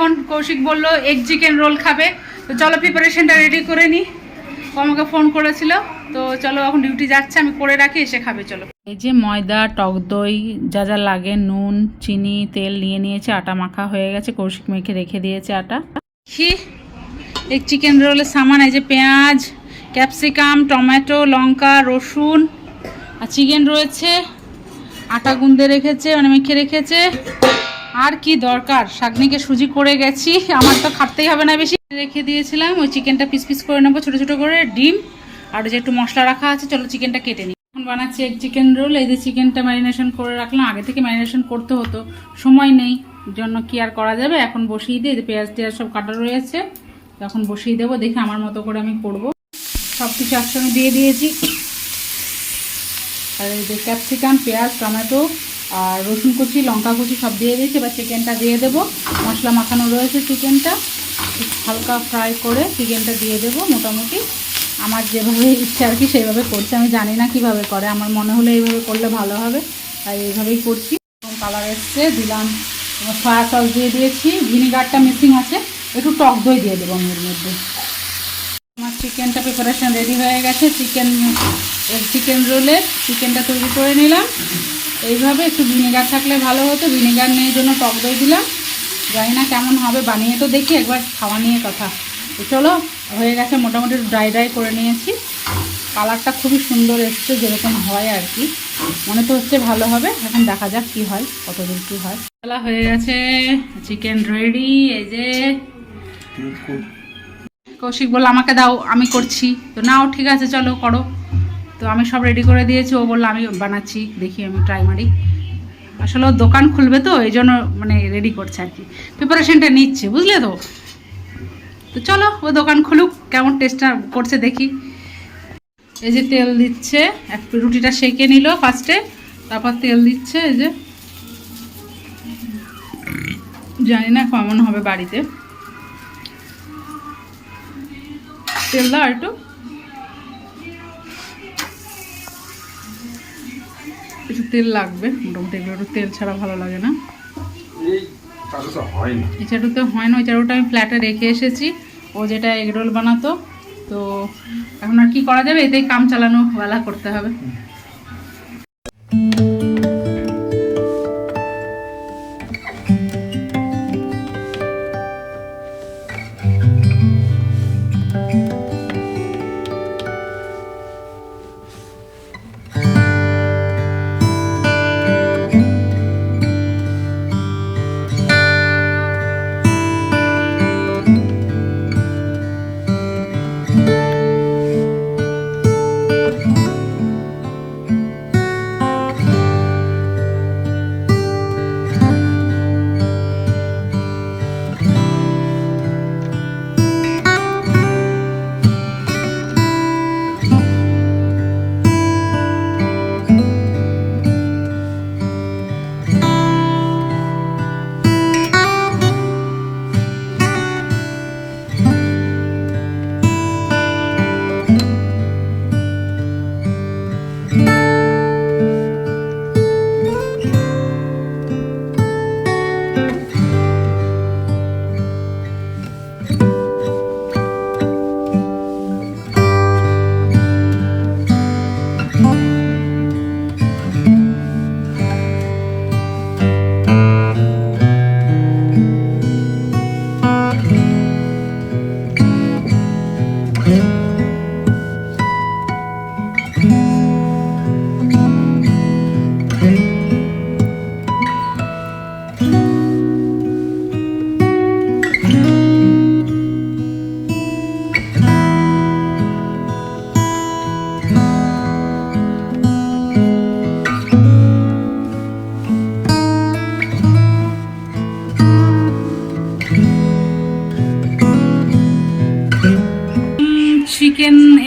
এখন কৌশিক বলল egg chicken role খাবে, তো চলো প্রিপারেশনটা রেডি করে নিই। ও আমাকে ফোন করেছিল, তো চলো এখন ডিউটি যাচ্ছে, আমি করে রাখি, এসে খাবে চলো। এই যে ময়দা, টক দই, যা যা লাগে, নুন, চিনি, তেল নিয়ে নিয়েছে, আটা মাখা হয়ে গেছে, কৌশিক মেখে রেখে দিয়েছে আটা। কি এগ চিকেন রোলের সামান, এই যে পেঁয়াজ, ক্যাপসিকাম, টমেটো, লঙ্কা, রসুন আর চিকেন রয়েছে, আটা গুঁদে রেখেছে, মানে মেখে রেখেছে। আর কি দরকার, শাগনিকে সুজি করে গেছি, আমার তো খাটতেই হবে না বেশি। রেখে দিয়েছিলাম, ওই চিকেনটা পিস পিস করে নেবো ছোটো ছোটো করে, ডিম আর যে একটু মশলা রাখা আছে, চলো চিকেনটা কেটে নিই। এখন বানাচ্ছি এগ চিকেন রোল। এই যে চিকেনটা ম্যারিনেশন করে রাখলাম, আগে থেকে ম্যারিনেশন করতে হতো, সময় নেই জন্য কি আর করা যাবে, এখন বসিয়ে দিই। যে পেঁয়াজ টেয়াজ সব কাটা রয়েছে, এখন বসিয়ে দেবো, দেখে আমার মতো করে আমি করবো। সব কিছু একসঙ্গে দিয়ে দিয়েছি, আর এই যে ক্যাপসিকাম, পেঁয়াজ, টমেটো আর রসুন কুচি, লঙ্কা কুচি সব দিয়ে দিয়েছি। এবার চিকেনটা দিয়ে দেবো, মশলা মাখানো রয়েছে, চিকেনটা হালকা ফ্রাই করে চিকেনটা দিয়ে দেবো। মোটামুটি আমার যেভাবে ইচ্ছে আর কি সেইভাবে করছি, আমি জানি না কিভাবে করে, আমার মনে হলো এইভাবে করলে ভালো হবে, তাই এইভাবেই করছি। কালার এসছে, দিলাম সয়া সস দিয়ে দিয়েছি, ভিনিগারটা মিসিং আছে, একটু টক দই দিয়ে দেবো আমি এর মধ্যে। আমার চিকেনটা প্রিপারেশান রেডি হয়ে গেছে, চিকেন রোলের চিকেনটা তৈরি করে নিলাম। এইভাবে একটু ভিনেগার থাকলে ভালো হতো, ভিনেগার নেই জন্য টক দই দিলাম, জানি না কেমন হবে, বানিয়ে তো দেখি, একবার খাওয়া নিয়ে কথা। তো চলো, হয়ে গেছে, মোটামুটি ড্রাই ড্রাই করে নিয়েছি, কালারটা খুবই সুন্দর এসছে, যেরকম হয় আর কি, মনে তো হচ্ছে ভালো হবে। এখন দেখা যাক কি হয়, কতদূর কী হয়। খেলা হয়ে গেছে, চিকেন রেডি। এই যে কৌশিক বললো আমাকে দাও, আমি করছি, তো নাও ঠিক আছে চলো করো। তো আমি সব রেডি করে দিয়েছি, ও বললো আমি বানাচ্ছি, দেখি আমি ট্রাই মারি। আসলে ও দোকান খুলবে তো এই জন্য মানে রেডি করছে আর কি, প্রিপারেশনটা নিচ্ছে, বুঝলে তো। তো চলো ও দোকান খুলুক, কেমন টেস্টটা করছে দেখি। এই যে তেল দিচ্ছে, এক রুটিটা সেঁকে নিল ফার্স্টে, তারপর তেল দিচ্ছে। এই যে জানি না কেমন হবে বাড়িতে, তেল দাও একটু, একটু তেল লাগবে মোটামুটি, এগুলো একটু তেল ছাড়া ভালো লাগে না। এই চাটুতে হয় না, ওই চাটুটা আমি ফ্ল্যাটে রেখে এসেছি, ও যেটা এগরোল বানাতো। তো এখন আর কি করা যাবে, এতেই কাম চালানো বেলা করতে হবে।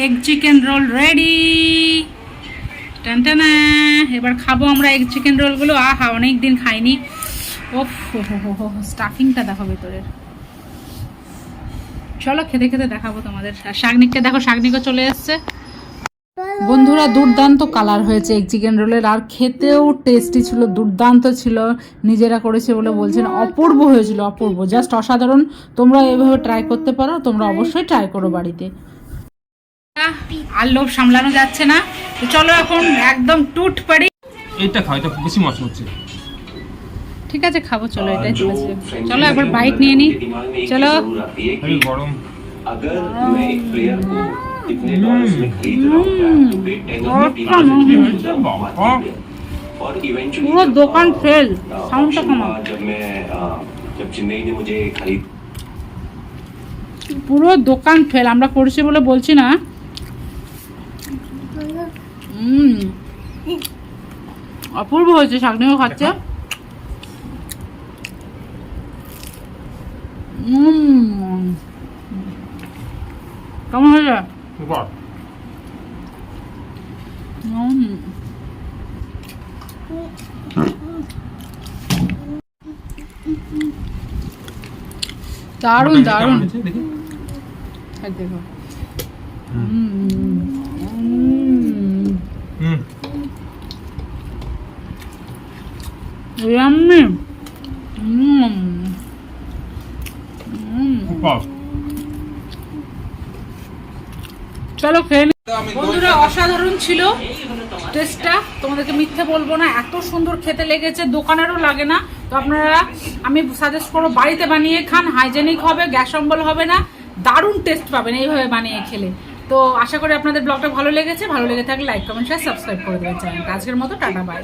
এগ চিকেন রোল রেডি, টানটানা। এবার খাবো আমরা এগ চিকেন রোলগুলো। আহা, অনেক দিন খাইনি। ওফ, স্টাফিংটা দেখো ভেতরের। চলো খেতে খেতে দেখাবো তোমাদের। আর শাগনিককে দেখো, শাগনিকও চলে এসছে। বন্ধুরা দুর্দান্ত কালার হয়েছে এই চিকেন রোলের, আর খেতেও টেস্টি ছিল, দুর্দান্ত ছিল। নিজেরা করেছে বলে বলছেন অপূর্ব হয়েছিল, অপূর্ব, জাস্ট অসাধারণ। তোমরা এভাবে ট্রাই করতে পারো, তোমরা অবশ্যই ট্রাই করো বাড়িতে। আর লোভ সামলানো যাচ্ছে না, তো চলো এখন একদম টুট পারি। এইটা খাও, এটা বেশি মশলা হচ্ছে। ঠিক আছে খাবো, চলো এটাই চলেছে। চলো একবার বাইট নিয়ে নি, চলো। আরে গরম। अगर मैं एक प्लेयर को इतने डॉलर्स में खरीद रहा हूँ तो फिर और इवेंचुअली পুরো দোকান ফেল, সাউন্ডটা কমাও। जब चेन्नई ने मुझे खरीद পুরো দোকান ফেল, আমরা করেছি বলে বলছি না। অপূর্ব হয়েছে, শাকনিও খাচ্ছে। কেমন হয়েছে? বাহ, দারুণ দারুণ। দেখি। দেখো ইয়াম্মি। বাহ। চলো খেয়ে নি। বন্ধুরা অসাধারণ ছিল টেস্টটা, তোমাদেরকে মিথ্যে বলবো না, এত সুন্দর খেতে লেগেছে, দোকানেরও লাগে না। তো আপনারা, আমি সাজেস্ট করবো বাড়িতে বানিয়ে খান, হাইজেনিক হবে, গ্যাস অম্বল হবে না, দারুণ টেস্ট পাবেন এইভাবে বানিয়ে খেলে। তো আশা করি আপনাদের ব্লগটা ভালো লেগেছে, ভালো লেগে থাকলে লাইক কমেন্ট শেয়ার সাবস্ক্রাইব করে দেবেন চ্যানেলটা। আজকের মতো টাটা বাই।